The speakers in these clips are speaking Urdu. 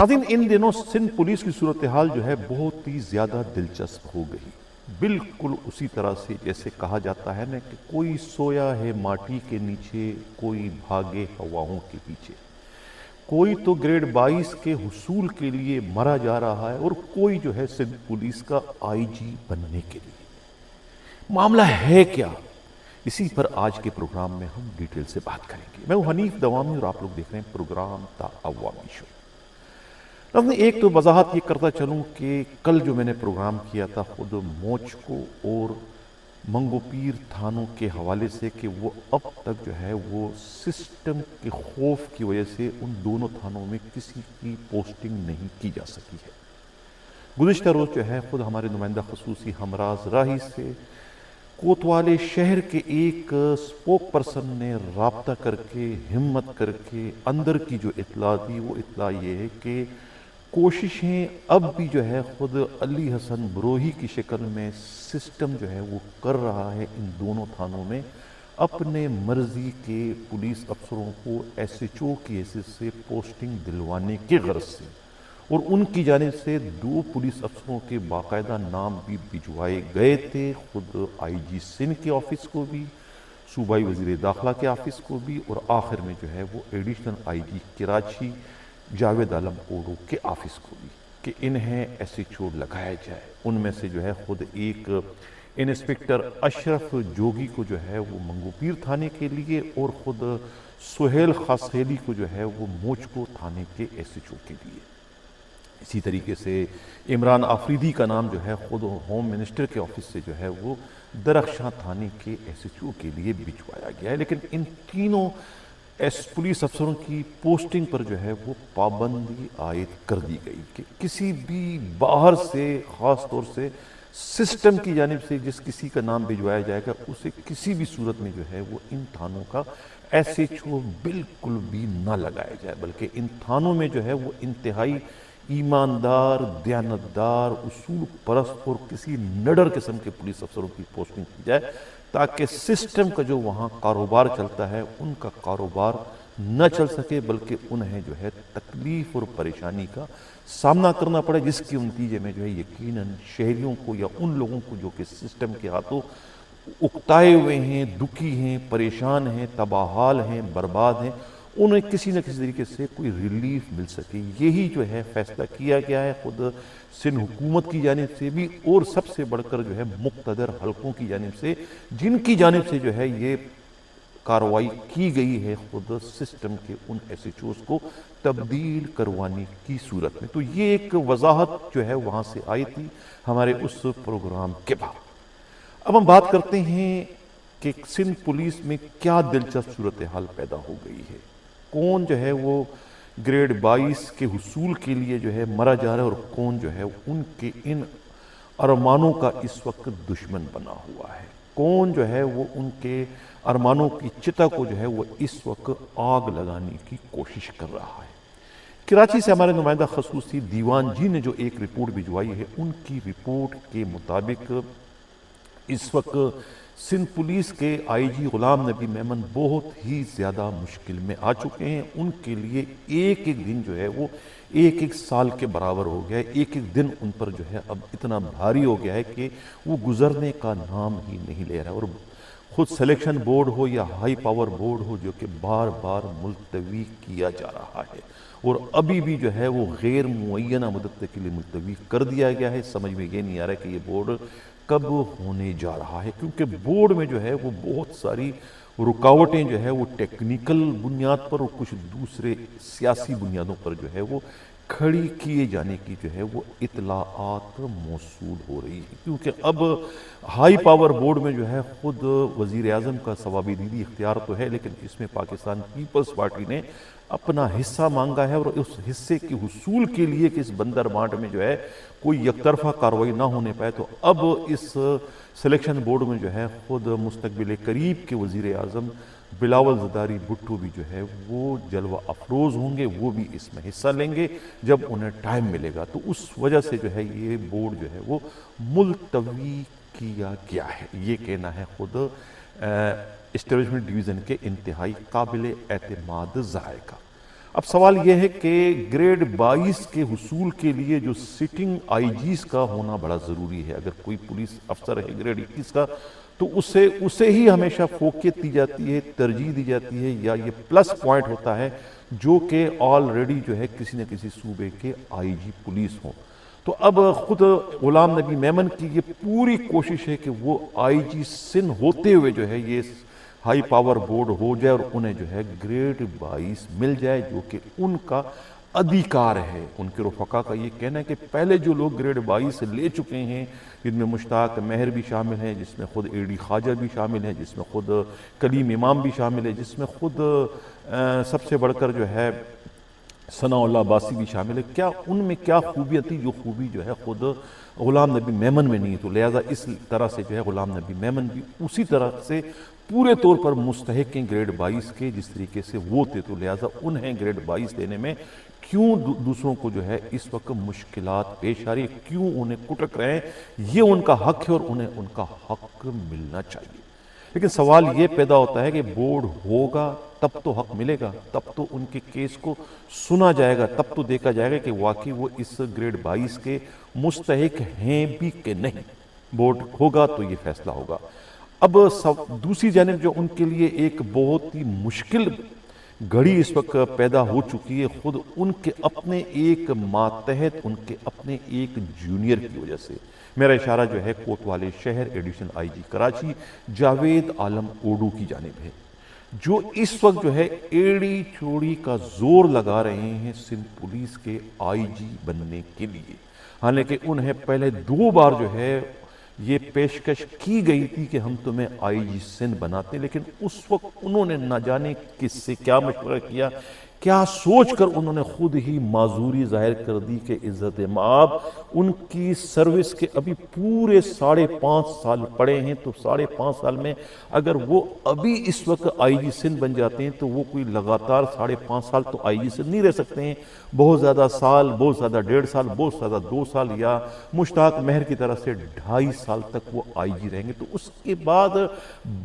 ناظرین، ان دنوں سندھ پولیس کی صورتحال جو ہے بہت ہی زیادہ دلچسپ ہو گئی، بالکل اسی طرح سے جیسے کہا جاتا ہے نا کہ کوئی سویا ہے ماٹی کے نیچے، کوئی بھاگے ہواؤں کے پیچھے، کوئی تو گریڈ 22 کے حصول کے لیے مرا جا رہا ہے اور کوئی جو ہے سندھ پولیس کا آئی جی بننے کے لیے۔ معاملہ ہے کیا؟ اسی پر آج کے پروگرام میں ہم ڈیٹیل سے بات کریں گے۔ میں ہوں حنیف دوامی اور آپ لوگ دیکھ رہے ہیں پروگرام تا عوامی شو۔ ایک تو وضاحت یہ کرتا چلوں کہ کل جو میں نے پروگرام کیا تھا خود موچ کو اور منگو پیر تھانوں کے حوالے سے کہ وہ اب تک جو ہے وہ سسٹم کے خوف کی وجہ سے ان دونوں تھانوں میں کسی کی پوسٹنگ نہیں کی جا سکی ہے۔ گزشتہ روز جو ہے خود ہمارے نمائندہ خصوصی ہمراز راہی سے کوتوالے شہر کے ایک سپوک پرسن نے رابطہ کر کے ہمت کر کے اندر کی جو اطلاع دی وہ اطلاع یہ ہے کہ کوششیں اب بھی جو ہے خود علی حسن بروہی کی شکل میں سسٹم جو ہے وہ کر رہا ہے ان دونوں تھانوں میں اپنے مرضی کے پولیس افسروں کو ایس ایچ او کی حیثیت سے پوسٹنگ دلوانے کے غرض سے، اور ان کی جانب سے 2 پولیس افسروں کے باقاعدہ نام بھی بھجوائے گئے تھے، خود آئی جی سندھ کے آفس کو بھی، صوبائی وزیر داخلہ کے آفس کو بھی، اور آخر میں جو ہے وہ additional I G Karachi Javed Alam Odho کے آفس کو بھی کہ انہیں ایس ایچ او لگایا جائے۔ ان میں سے جو ہے خود ایک انسپیکٹر اشرف جوگی کو جو ہے وہ منگو پیر تھانے کے لیے اور خود سہیل خاصیلی کو جو ہے وہ موچ کو تھانے کے ایس ایچ او کے لیے۔ اسی طریقے سے عمران آفریدی کا نام جو ہے خود ہوم منسٹر کے آفس سے جو ہے وہ درخشاں تھانے کے ایس ایچ او کے لیے بھجوایا گیا ہے، لیکن ان تینوں پولیس افسروں کی پوسٹنگ پر جو ہے وہ پابندی عائد کر دی گئی کہ کسی بھی باہر سے، خاص طور سے سسٹم کی جانب سے جس کسی کا نام بھجوایا جائے گا اسے کسی بھی صورت میں جو ہے وہ ان تھانوں کا ایس ایچ او بالکل بھی نہ لگایا جائے، بلکہ ان تھانوں میں جو ہے وہ انتہائی ایماندار، دیانتدار، اصول پرست اور کسی نڈر قسم کے پولیس افسروں کی پوسٹنگ کی جائے تاکہ سسٹم کا جو وہاں کاروبار چلتا ہے ان کا کاروبار نہ چل سکے، بلکہ انہیں جو ہے تکلیف اور پریشانی کا سامنا کرنا پڑے، جس کے نتیجے میں جو ہے یقیناً شہریوں کو یا ان لوگوں کو جو کہ سسٹم کے ہاتھوں اکتائے ہوئے ہیں، دکھی ہیں، پریشان ہیں، تباہال ہیں، برباد ہیں، انہیں کسی نہ کسی طریقے سے کوئی ریلیف مل سکے۔ یہی جو ہے فیصلہ کیا گیا ہے خود سندھ حکومت کی جانب سے بھی اور سب سے بڑھ کر جو ہے مقتدر حلقوں کی جانب سے، جن کی جانب سے جو ہے یہ کارروائی کی گئی ہے خود سسٹم کے ان ایس ایچ اوز کو تبدیل کروانے کی صورت میں۔ تو یہ ایک وضاحت جو ہے وہاں سے آئی تھی ہمارے اس پروگرام کے بعد۔ اب ہم بات کرتے ہیں کہ سندھ پولیس میں کیا دلچسپ صورتحال پیدا ہو گئی ہے، کون جو ہے وہ گریڈ 22 کے حصول کے لیے جو ہے مرا جا رہا ہے اور کون جو ہے ان کے ان ارمانوں کا اس وقت دشمن بنا ہوا ہے، کون جو ہے وہ ان کے ارمانوں کی چتا کو جو ہے وہ اس وقت آگ لگانے کی کوشش کر رہا ہے۔ کراچی سے ہمارے نمائندہ خصوصی دیوان جی نے جو ایک رپورٹ بھجوائی ہے، ان کی رپورٹ کے مطابق اس وقت سندھ پولیس کے آئی جی غلام نبی میمن بہت ہی زیادہ مشکل میں آ چکے ہیں۔ ان کے لیے ایک ایک دن جو ہے وہ ایک ایک سال کے برابر ہو گیا ہے، ایک ایک دن ان پر جو ہے اب اتنا بھاری ہو گیا ہے کہ وہ گزرنے کا نام ہی نہیں لے رہا ہے، اور خود سلیکشن بورڈ ہو یا ہائی پاور بورڈ ہو جو کہ بار بار ملتوی کیا جا رہا ہے اور ابھی بھی جو ہے وہ غیر معینہ مدت کے لیے ملتوی کر دیا گیا ہے۔ سمجھ میں یہ نہیں آ رہا کہ یہ بورڈ کب ہونے جا رہا ہے، کیونکہ بورڈ میں جو ہے وہ بہت ساری رکاوٹیں جو ہے وہ ٹیکنیکل بنیاد پر اور کچھ دوسرے سیاسی بنیادوں پر جو ہے وہ کھڑی کیے جانے کی جو ہے وہ اطلاعات موصول ہو رہی ہے، کیونکہ اب ہائی پاور بورڈ میں جو ہے خود وزیر اعظم کا ثوابِ دیدی اختیار تو ہے، لیکن اس میں پاکستان پیپلز پارٹی نے اپنا حصہ مانگا ہے، اور اس حصے کے حصول کے لیے کہ اس بندر بانٹ میں جو ہے کوئی یک طرفہ کارروائی نہ ہونے پائے، تو اب اس سلیکشن بورڈ میں جو ہے خود مستقبل قریب کے وزیر اعظم بلاول زرداری بھٹو بھی جو ہے وہ جلوہ افروز ہوں گے، وہ بھی اس میں حصہ لیں گے جب انہیں ٹائم ملے گا۔ تو اس وجہ سے جو ہے یہ بورڈ جو ہے وہ ملتوی کیا گیا ہے، یہ کہنا ہے خود اسٹیبلشمنٹ ڈویژن کے انتہائی قابل اعتماد ذرائع کا۔ اب سوال یہ ہے کہ گریڈ 22 کے حصول کے لیے جو سٹنگ آئی جیز کا ہونا بڑا ضروری ہے. اگر کوئی پولیس افسر ہے گریڈ 21 کا تو اسے ہی ہمیشہ فوقیت دی جاتی ہے, ترجیح دی جاتی ہے, یا یہ پلس پوائنٹ ہوتا ہے جو کہ آلریڈی جو ہے کسی نہ کسی صوبے کے آئی جی پولیس ہوں. تو اب خود غلام نبی میمن کی یہ پوری کوشش ہے کہ وہ آئی جی سندھ ہوتے ہوئے جو ہے یہ ہائی پاور بورڈ ہو جائے اور انہیں جو ہے گریڈ 22 مل جائے, جو کہ ان کا ادھیکار ہے. ان کے رفقا کا یہ کہنا ہے کہ پہلے جو لوگ گریڈ 22 لے چکے ہیں, جن میں مشتاق مہر بھی شامل ہیں, جس میں خود اے ڈی خواجہ بھی شامل ہیں, جس میں خود کلیم امام بھی شامل ہے, جس میں خود سب سے بڑھ کر جو ہے ثناء اللہ عباسی بھی شامل ہے, کیا ان میں کیا خوبیاں تھی جو خوبی جو ہے خود غلام نبی میمن میں نہیں. تو لہذا اس طرح سے جو ہے غلام نبی میمن بھی اسی طرح سے پورے طور پر مستحق ہیں گریڈ 22 کے جس طریقے سے وہ تھے. تو لہذا انہیں گریڈ 22 دینے میں کیوں دوسروں کو جو ہے اس وقت مشکلات پیش آ رہی ہے, کیوں انہیں کٹک رہے ہیں, یہ ان کا حق ہے اور انہیں ان کا حق ملنا چاہیے. لیکن سوال یہ پیدا ہوتا ہے کہ بورڈ ہوگا تب تو حق ملے گا, تب تو ان کے کیس کو سنا جائے گا, تب تو دیکھا جائے گا کہ واقعی وہ اس گریڈ 22 کے مستحق ہیں بھی کہ نہیں. بورڈ ہوگا تو یہ فیصلہ ہوگا. اب دوسری جانب جو ان کے لیے ایک بہت ہی مشکل گھڑی اس وقت پیدا ہو چکی ہے, خود ان کے اپنے ایک ماتحت, ان کے اپنے ایک جونیئر کی وجہ سے. میرا اشارہ جو ہے کوتوالے شہر ایڈیشن آئی جی کراچی جاوید عالم اوڈو کی جانب ہے, جو اس وقت جو ہے ایڑی چوڑی کا زور لگا رہے ہیں سندھ پولیس کے آئی جی بننے کے لیے. حالانکہ انہیں پہلے 2 بار جو ہے یہ پیشکش کی گئی تھی کہ ہم تمہیں آئی جی سندھ بناتے ہیں, لیکن اس وقت انہوں نے نہ جانے کس سے کیا مشورہ کیا, کیا سوچ کر انہوں نے خود ہی معذوری ظاہر کر دی کہ عزت مآب ان کی سروس کے ابھی پورے 5.5 سال پڑے ہیں. تو 5.5 سال میں اگر وہ ابھی اس وقت آئی جی سندھ بن جاتے ہیں تو وہ کوئی لگاتار 5.5 سال تو آئی جی سندھ نہیں رہ سکتے ہیں, بہت زیادہ سال, بہت زیادہ 1.5 سال, بہت زیادہ 2 سال, یا مشتاق مہر کی طرح سے 2.5 سال تک وہ آئی جی رہیں گے. تو اس کے بعد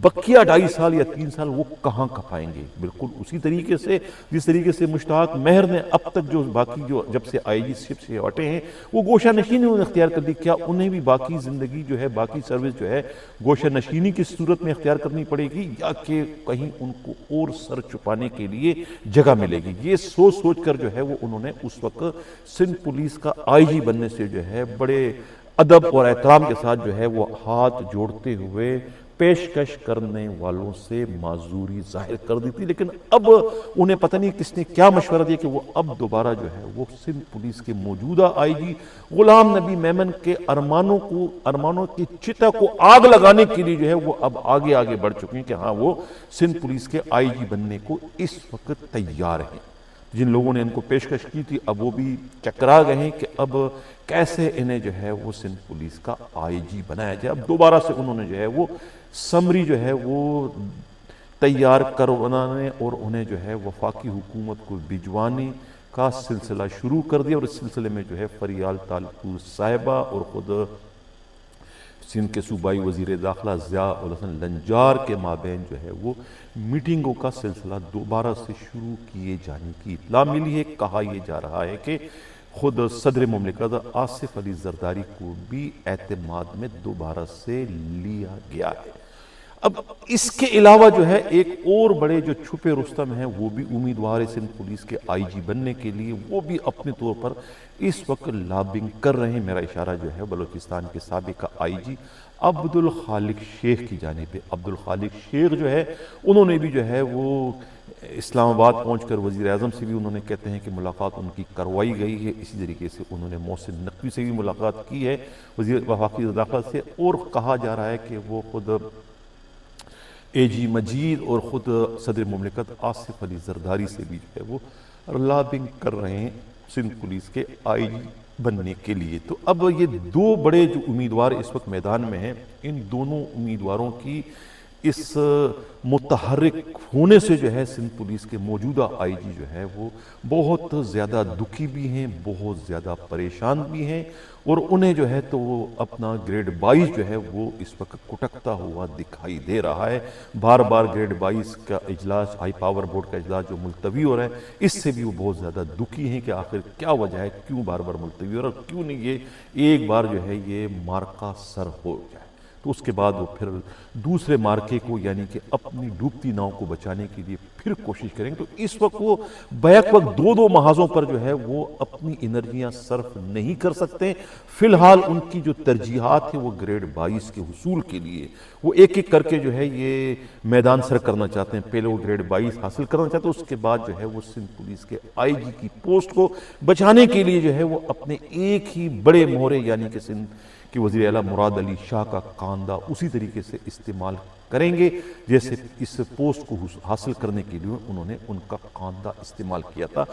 بقیہ 2.5 سال یا 3 سال وہ کہاں کھپائیں گے؟ بالکل اسی طریقے سے جس طریقے سے مشتاق مہر نے اب تک جو باقی جو جب سے آئی جی شپ سے ہٹے ہیں وہ گوشہ نشینی انہوں نے اختیار کر دی. کیا انہیں بھی باقی زندگی جو ہے, باقی سروس جو ہے گوشہ نشینی کی صورت میں اختیار کرنی پڑے گی, یا کہ کہیں ان کو اور سر چھپانے کے لیے جگہ ملے گی؟ یہ سوچ کر جو ہے وہ انہوں نے اس وقت سندھ پولیس کا آئی جی بننے سے جو ہے بڑے ادب اور احترام کے ساتھ جو ہے وہ ہاتھ جوڑتے ہوئے پیشکش کرنے والوں سے معذوری ظاہر کر دی تھی. لیکن اب انہیں پتہ نہیں کس نے کیا مشورہ دیا کہ وہ اب دوبارہ جو ہے وہ سندھ پولیس کے موجودہ آئی جی غلام نبی میمن کے ارمانوں کی چتا کو آگ لگانے کے لیے جو ہے وہ اب آگے بڑھ چکے ہیں کہ ہاں وہ سندھ پولیس کے آئی جی بننے کو اس وقت تیار ہیں. جن لوگوں نے ان کو پیشکش کی تھی اب وہ بھی چکرا گئے ہیں کہ اب کیسے انہیں جو ہے وہ سندھ پولیس کا آئی جی بنایا جائے. اب دوبارہ سے انہوں نے جو ہے وہ سمری جو ہے وہ تیار کروانے اور انہیں جو ہے وفاقی حکومت کو بھجوانے کا سلسلہ شروع کر دیا. اور اس سلسلے میں جو ہے فریال تالپور صاحبہ اور خود سندھ کے صوبائی وزیر داخلہ ضیاء الحسن لنجار کے مابین جو ہے وہ میٹنگوں کا سلسلہ دوبارہ سے شروع کیے جانے کی اطلاع ملی ہے. کہا یہ جا رہا ہے کہ خود صدر مملکت آصف علی زرداری کو بھی اعتماد میں دوبارہ سے لیا گیا ہے. اب اس کے علاوہ جو ہے ایک اور بڑے جو چھپے رستم ہیں وہ بھی امیدوار سندھ پولیس کے آئی جی بننے کے لیے, وہ بھی اپنے طور پر اس وقت لابنگ کر رہے ہیں. میرا اشارہ جو ہے بلوچستان کے سابق آئی جی عبدالخالق شیخ کی جانب ہے. عبدالخالق شیخ جو ہے انہوں نے بھی جو ہے وہ اسلام آباد پہنچ کر وزیر اعظم سے بھی انہوں نے کہتے ہیں کہ ملاقات ان کی کروائی گئی ہے. اسی طریقے سے انہوں نے محسن نقوی سے بھی ملاقات کی ہے وزیر وفاقی داخلہ سے, اور کہا جا رہا ہے کہ وہ خود اے جی مجید اور خود صدر مملکت آصف علی زرداری سے بھی جو ہے وہ لابنگ کر رہے ہیں سندھ پولیس کے آئی جی بننے کے لیے. تو اب یہ 2 بڑے جو امیدوار اس وقت میدان میں ہیں, ان دونوں امیدواروں کی اس متحرک ہونے سے جو ہے سندھ پولیس کے موجودہ آئی جی جو ہے وہ بہت زیادہ دکھی بھی ہیں، بہت زیادہ پریشان بھی ہیں، اور انہیں جو ہے تو وہ اپنا گریڈ 22 جو ہے وہ اس وقت کٹکتا ہوا دکھائی دے رہا ہے۔ بار بار گریڈ 22 کا اجلاس، ہائی پاور بورڈ کا اجلاس جو ملتوی ہو رہا ہے، اس سے بھی وہ بہت زیادہ دکھی ہیں کہ آخر کیا وجہ ہے، کیوں بار بار ملتوی ہو رہا ہے، کیوں نہیں یہ ایک بار جو ہے یہ مارکا سر ہو جائے۔ تو اس کے بعد وہ پھر دوسرے مارکے کو یعنی کہ اپنی ڈوبتی ناؤ کو بچانے کے لیے پھر کوشش کریں گے۔ تو اس وقت وہ بیک وقت دو محاذوں پر جو ہے وہ اپنی انرجیاں صرف نہیں کر سکتے۔ فی الحال ان کی جو ترجیحات ہیں وہ گریڈ 22 کے حصول کے لیے وہ ایک ایک کر کے جو ہے یہ میدان سر کرنا چاہتے ہیں۔ پہلے وہ گریڈ 22 حاصل کرنا چاہتے ہیں، اس کے بعد جو ہے وہ سندھ پولیس کے آئی جی کی پوسٹ کو بچانے کے لیے جو ہے وہ اپنے ایک ہی بڑے مہرے یعنی کہ سندھ کہ وزیر اعلیٰ مراد علی شاہ کا کاندھا اسی طریقے سے استعمال کریں گے جیسے اس پوسٹ کو حاصل کرنے کے لیے انہوں نے ان کا کاندھا استعمال کیا تھا۔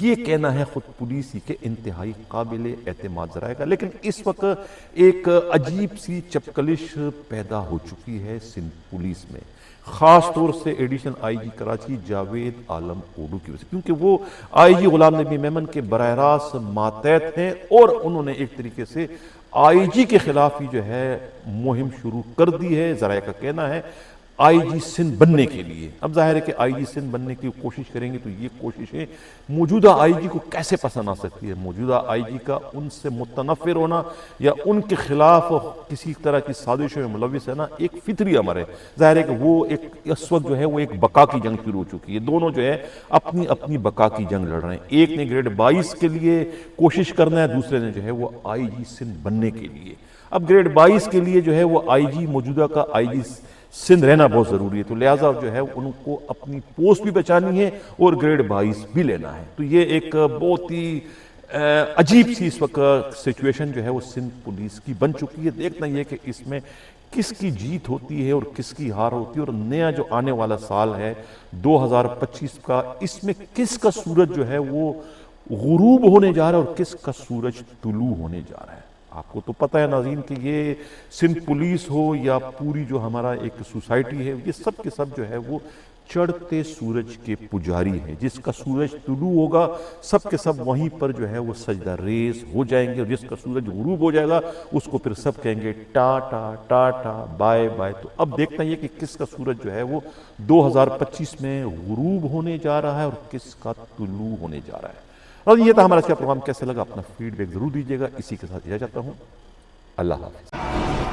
یہ کہنا ہے خود پولیس ہی کے انتہائی قابل اعتماد ذرائع کا۔ لیکن اس وقت ایک عجیب سی چپکلش پیدا ہو چکی ہے سندھ پولیس میں، خاص طور سے additional I G Karachi Javed Alam Odho کی وجہ سے، کیونکہ وہ آئی جی غلام نبی میمن کے براہ راست ماتحت ہیں اور انہوں نے ایک طریقے سے آئی جی کے خلاف ہی جو ہے مہم شروع کر دی ہے۔ ذرائع کا کہنا ہے آئی جی سندھ بننے کے لیے۔ اب ظاہر ہے کہ آئی جی سندھ بننے کی کوشش کریں گے تو یہ کوششیں موجودہ آئی جی کو کیسے پسند آ سکتی ہے؟ موجودہ آئی جی کا ان سے متنفر ہونا یا ان کے خلاف کسی طرح کی سازشوں میں ملوث ہے نا، ایک فطری امر ہے۔ ظاہر ہے کہ وہ ایک اس وقت جو ہے وہ ایک بقا کی جنگ شروع ہو چکی ہے، دونوں جو ہے اپنی اپنی بقا کی جنگ لڑ رہے ہیں۔ ایک نے گریڈ 22 کے لیے کوشش کرنا ہے، دوسرے نے جو ہے وہ آئی جی سندھ بننے کے لیے۔ اب گریڈ 22 کے لیے جو ہے وہ آئی جی موجودہ کا آئی جی سندھ رہنا بہت ضروری ہے، تو لہٰذا جو ہے ان کو اپنی پوسٹ بھی بچانی ہے اور گریڈ 22 بھی لینا ہے۔ تو یہ ایک بہت ہی عجیب سی اس وقت سچویشن جو ہے وہ سندھ پولیس کی بن چکی ہے۔ دیکھنا یہ کہ اس میں کس کی جیت ہوتی ہے اور کس کی ہار ہوتی ہے، اور نیا جو آنے والا سال ہے 2025 کا، اس میں کس کا سورج جو ہے وہ غروب ہونے جا رہا ہے اور کس کا سورج طلوع ہونے جا رہا ہے۔ آپ کو تو پتہ ہے ناظرین کہ یہ سندھ پولیس ہو یا پوری جو ہمارا ایک سوسائٹی ہے، یہ سب کے سب جو ہے وہ چڑھتے سورج کے پجاری ہیں۔ جس کا سورج طلوع ہوگا سب کے سب وہیں پر جو ہے وہ سجدہ ریز ہو جائیں گے، اور جس کا سورج غروب ہو جائے گا اس کو پھر سب کہیں گے ٹاٹا ٹاٹا بائے بائے۔ تو اب دیکھنا یہ کہ کس کا سورج جو ہے وہ 2025 میں غروب ہونے جا رہا ہے اور کس کا طلوع ہونے جا رہا ہے۔ اور یہ تھا ہمارا اس کا پروگرام، کیسے لگا اپنا فیڈ بیک ضرور دیجیے گا۔ اسی کے ساتھ اجازت چاہتا ہوں، اللہ حافظ۔